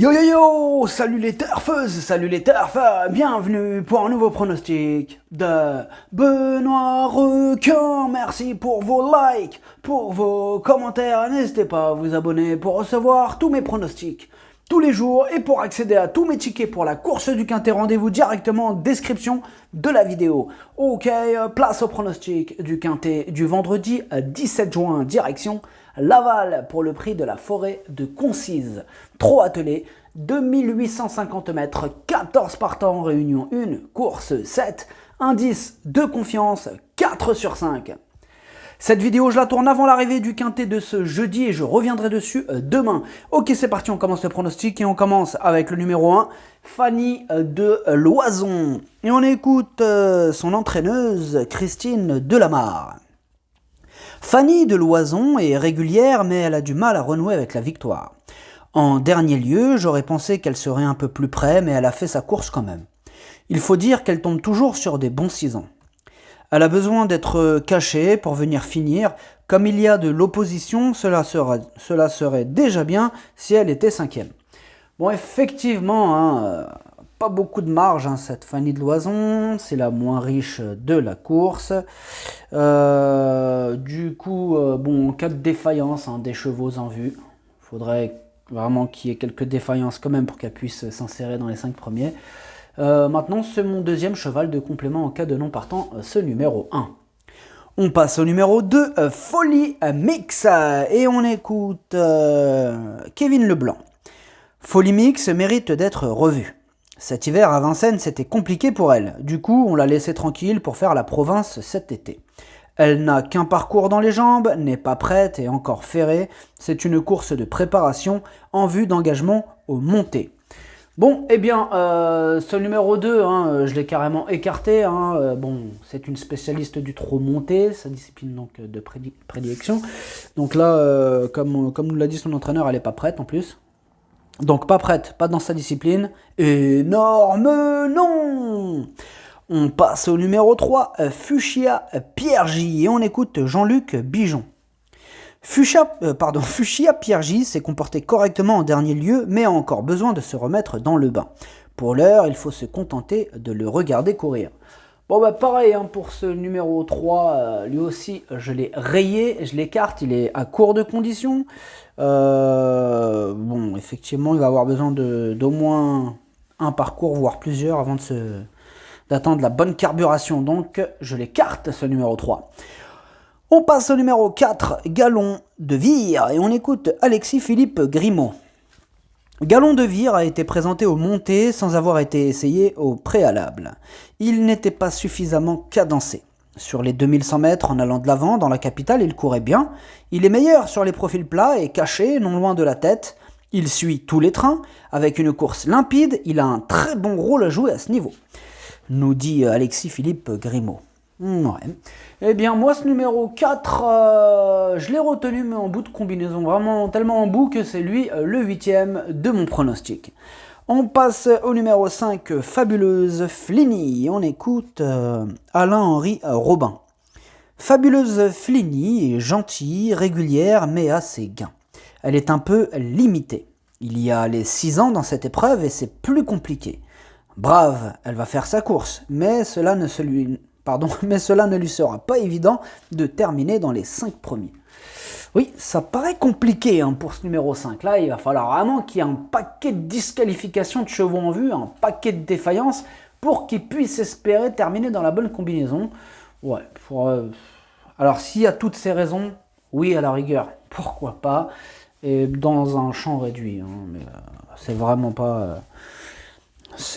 Yo yo yo, salut les turfeuses, salut les turfs, bienvenue pour un nouveau pronostic de Benoît Requin. Merci pour vos likes, pour vos commentaires, n'hésitez pas à vous abonner pour recevoir tous mes pronostics tous les jours et pour accéder à tous mes tickets pour la course du Quintet, rendez-vous directement en description de la vidéo. Ok, place au pronostic du Quintet du vendredi 17 juin, direction Laval pour le prix de la forêt de Concise. Trop attelé, 2850 mètres, 14 partants, réunion 1, course 7, indice de confiance 4 sur 5. Cette vidéo, je la tourne avant l'arrivée du Quintet de ce jeudi et je reviendrai dessus demain. Ok, c'est parti, on commence le pronostic et on commence avec le numéro 1, Fanny de Loison. Et on écoute son entraîneuse, Christine Delamarre. Fanny de Loison est régulière, mais elle a du mal à renouer avec la victoire. En dernier lieu, j'aurais pensé qu'elle serait un peu plus près, mais elle a fait sa course quand même. Il faut dire qu'elle tombe toujours sur des bons 6 ans. Elle a besoin d'être cachée pour venir finir. Comme il y a de l'opposition, cela serait déjà bien si elle était 5e. Bon, effectivement, pas beaucoup de marge, cette Fanny de Loison. C'est la moins riche de la course. Du coup, en cas de défaillance, des chevaux en vue, il faudrait vraiment qu'il y ait quelques défaillances quand même pour qu'elle puisse s'insérer dans les 5 premiers. Maintenant, c'est mon deuxième cheval de complément en cas de non partant, ce numéro 1. On passe au numéro 2, Folie Mix, et on écoute Kevin Leblanc. Folie Mix mérite d'être revue. Cet hiver à Vincennes, c'était compliqué pour elle. Du coup, on l'a laissée tranquille pour faire la province cet été. Elle n'a qu'un parcours dans les jambes, n'est pas prête et encore ferrée. C'est une course de préparation en vue d'engagement aux montées. Bon, ce numéro 2, je l'ai carrément écarté. C'est une spécialiste du trot monté, sa discipline donc de prédilection. Donc là, comme nous l'a dit son entraîneur, elle n'est pas prête en plus. Donc pas prête, pas dans sa discipline. Énorme non. On passe au numéro 3, Fuchsia Pierre J. Et on écoute Jean-Luc Bijon. Fuchsia Pierre J s'est comporté correctement en dernier lieu, mais a encore besoin de se remettre dans le bain. Pour l'heure, il faut se contenter de le regarder courir. Pareil pour ce numéro 3, lui aussi je l'ai rayé, je l'écarte, il est à court de conditions. Effectivement, il va avoir besoin d'au moins un parcours, voire plusieurs, avant d'attendre la bonne carburation. Donc je l'écarte, ce numéro 3. On passe au numéro 4, Galon de Vire, et on écoute Alexis-Philippe Grimaud. Galon de Vire a été présenté au monté sans avoir été essayé au préalable. Il n'était pas suffisamment cadencé. Sur les 2100 mètres en allant de l'avant dans la capitale, il courait bien. Il est meilleur sur les profils plats et caché, non loin de la tête. Il suit tous les trains. Avec une course limpide, il a un très bon rôle à jouer à ce niveau, nous dit Alexis-Philippe Grimaud. Ouais. Moi, ce numéro 4, je l'ai retenu, mais en bout de combinaison. Vraiment tellement en bout que c'est lui le 8e de mon pronostic. On passe au numéro 5, Fabuleuse Fligny. On écoute Alain-Henri Robin. Fabuleuse Fligny est gentille, régulière, mais a ses gains. Elle est un peu limitée. Il y a les 6 ans dans cette épreuve et c'est plus compliqué. Brave, elle va faire sa course, mais cela ne lui sera pas évident de terminer dans les 5 premiers. Oui, ça paraît compliqué pour ce numéro 5. Là, il va falloir vraiment qu'il y ait un paquet de disqualifications de chevaux en vue, un paquet de défaillances pour qu'il puisse espérer terminer dans la bonne combinaison. Ouais, alors s'il y a toutes ces raisons, oui, à la rigueur, pourquoi pas, et dans un champ réduit. Mais c'est vraiment pas...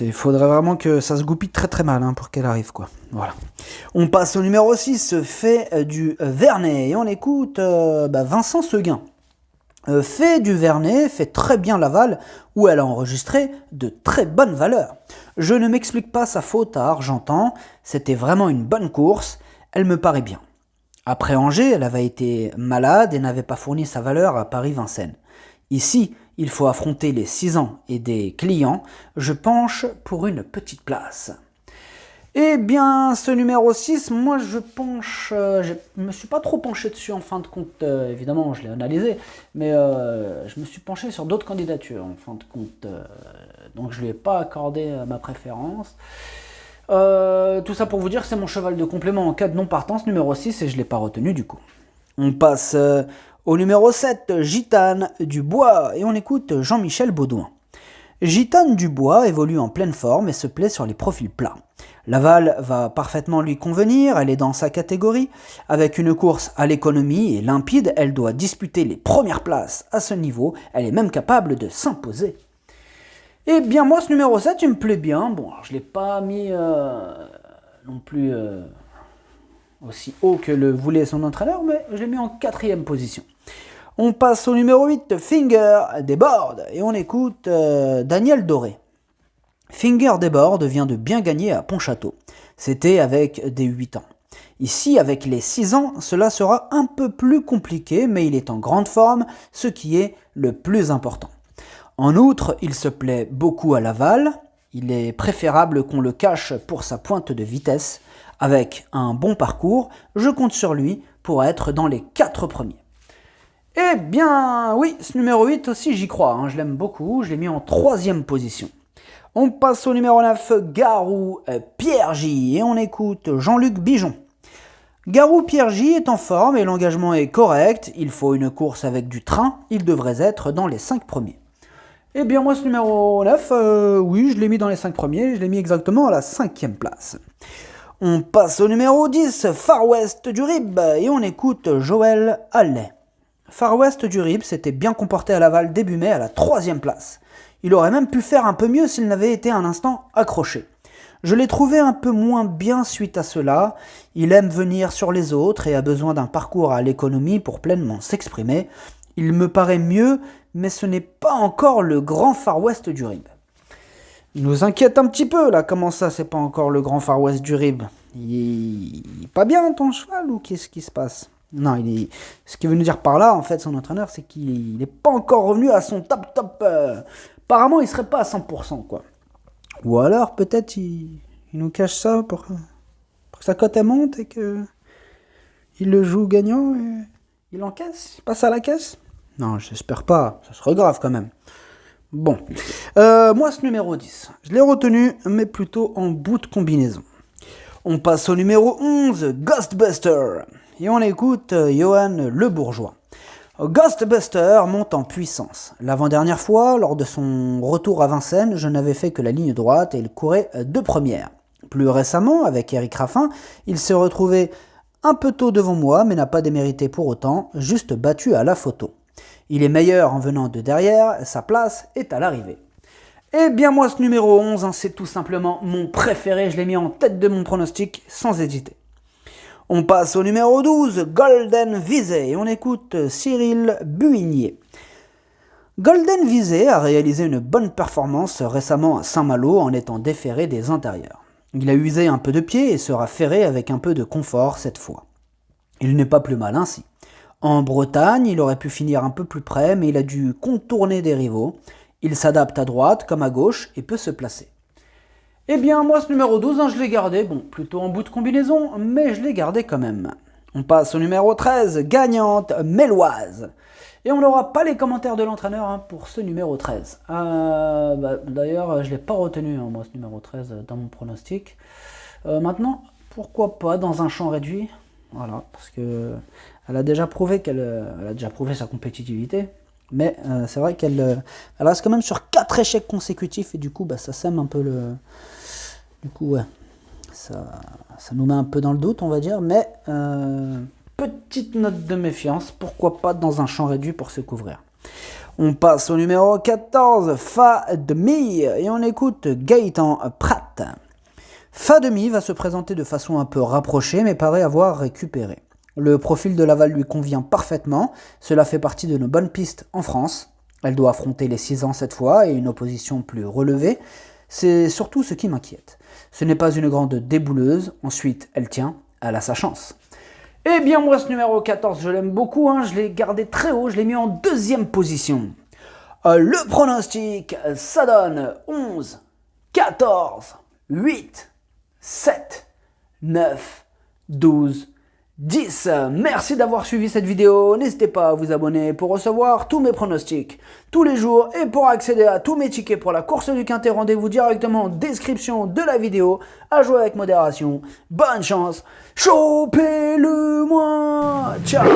Il faudrait vraiment que ça se goupille très très mal pour qu'elle arrive, quoi. Voilà. On passe au numéro 6, Fait du Vernet, et on écoute Vincent Seguin. Fait du Vernet fait très bien Laval, où elle a enregistré de très bonnes valeurs. Je ne m'explique pas sa faute à Argentan, c'était vraiment une bonne course, elle me paraît bien. Après Angers, elle avait été malade et n'avait pas fourni sa valeur à Paris-Vincennes. Ici, il faut affronter les 6 ans et des clients. Je penche pour une petite place. Eh bien, ce numéro 6, moi je me suis pas trop penché dessus en fin de compte, évidemment je l'ai analysé, mais je me suis penché sur d'autres candidatures en fin de compte, donc je lui ai pas accordé ma préférence. Tout ça pour vous dire que c'est mon cheval de complément en cas de non-partance, numéro 6, et je l'ai pas retenu du coup. On passe au numéro 7, Gitane du Bois, et on écoute Jean-Michel Baudouin. Gitane du Bois évolue en pleine forme et se plaît sur les profils plats. L'aval va parfaitement lui convenir, elle est dans sa catégorie. Avec une course à l'économie et limpide, elle doit disputer les premières places à ce niveau, elle est même capable de s'imposer. Eh bien moi ce numéro 7 il me plaît bien, bon alors, je ne l'ai pas mis non plus aussi haut que le voulait son entraîneur, mais je l'ai mis en 4e position. On passe au numéro 8, Finger des Boards, et on écoute Daniel Doré. Finger des Boards vient de bien gagner à Pontchâteau. C'était avec des 8 ans. Ici, avec les 6 ans, cela sera un peu plus compliqué, mais il est en grande forme, ce qui est le plus important. En outre, il se plaît beaucoup à l'aval. Il est préférable qu'on le cache pour sa pointe de vitesse. Avec un bon parcours, je compte sur lui pour être dans les 4 premiers. Eh bien, oui, ce numéro 8 aussi, j'y crois, je l'aime beaucoup, je l'ai mis en 3e position. On passe au numéro 9, Garou Pierre J, et on écoute Jean-Luc Bijon. Garou Pierre J est en forme et l'engagement est correct, il faut une course avec du train, il devrait être dans les 5 premiers. Eh bien, moi, ce numéro 9, oui, je l'ai mis dans les 5 premiers, je l'ai mis exactement à la 5e place. On passe au numéro 10, Far West du Rib, et on écoute Joël Allais. Far West du Rib s'était bien comporté à l'aval début mai à la 3e place. Il aurait même pu faire un peu mieux s'il n'avait été un instant accroché. Je l'ai trouvé un peu moins bien suite à cela. Il aime venir sur les autres et a besoin d'un parcours à l'économie pour pleinement s'exprimer. Il me paraît mieux, mais ce n'est pas encore le grand Far West du Rib. Il nous inquiète un petit peu là, comment ça c'est pas encore le grand Far West du Rib? Il est pas bien ton cheval ou qu'est-ce qui se passe? Non, ce qu'il veut nous dire par là, en fait, son entraîneur, c'est qu'il n'est pas encore revenu à son top. Apparemment, il serait pas à 100%, quoi. Ou alors, peut-être, il nous cache ça pour que sa cote elle monte et que il le joue gagnant et il encaisse, il passe à la caisse. Non, j'espère pas, ça serait grave quand même. Bon, moi, ce numéro 10, je l'ai retenu, mais plutôt en bout de combinaison. On passe au numéro 11, Ghostbuster. Et on écoute Johan Le Bourgeois. Ghostbuster monte en puissance. L'avant-dernière fois, lors de son retour à Vincennes, je n'avais fait que la ligne droite et il courait 2 premières. Plus récemment, avec Eric Raffin, il s'est retrouvé un peu tôt devant moi, mais n'a pas démérité pour autant, juste battu à la photo. Il est meilleur en venant de derrière, sa place est à l'arrivée. Eh bien moi ce numéro 11, c'est tout simplement mon préféré, je l'ai mis en tête de mon pronostic sans hésiter. On passe au numéro 12, Golden Visé, et on écoute Cyril Buigné. Golden Visé a réalisé une bonne performance récemment à Saint-Malo en étant déféré des intérieurs. Il a usé un peu de pied et sera ferré avec un peu de confort cette fois. Il n'est pas plus mal ainsi. En Bretagne, il aurait pu finir un peu plus près, mais il a dû contourner des rivaux. Il s'adapte à droite comme à gauche et peut se placer. Eh bien, moi, ce numéro 12, je l'ai gardé, bon, plutôt en bout de combinaison, mais je l'ai gardé quand même. On passe au numéro 13, gagnante Méloise. Et on n'aura pas les commentaires de l'entraîneur pour ce numéro 13. D'ailleurs, je ne l'ai pas retenu, moi, ce numéro 13, dans mon pronostic. Maintenant, pourquoi pas dans un champ réduit? Voilà, parce que elle a déjà prouvé sa compétitivité. Mais c'est vrai qu'elle reste quand même sur 4 échecs consécutifs et du coup ça sème un peu le... Du coup ouais, ça nous met un peu dans le doute on va dire, mais petite note de méfiance, pourquoi pas dans un champ réduit pour se couvrir. On passe au numéro 14, Fa Demi, et on écoute Gaëtan Pratt. Fa Demi va se présenter de façon un peu rapprochée mais paraît avoir récupéré. Le profil de Laval lui convient parfaitement, cela fait partie de nos bonnes pistes en France. Elle doit affronter les 6 ans cette fois et une opposition plus relevée. C'est surtout ce qui m'inquiète. Ce n'est pas une grande débouleuse, ensuite elle tient, elle a sa chance. Eh bien moi ce numéro 14 je l'aime beaucoup, je l'ai gardé très haut, je l'ai mis en 2e position. Le pronostic, ça donne 11, 14, 8, 7, 9, 12, 10. Merci d'avoir suivi cette vidéo. N'hésitez pas à vous abonner pour recevoir tous mes pronostics tous les jours et pour accéder à tous mes tickets pour la course du Quintet. Rendez-vous directement en description de la vidéo. À jouer avec modération. Bonne chance. Chopez-le moi. Ciao.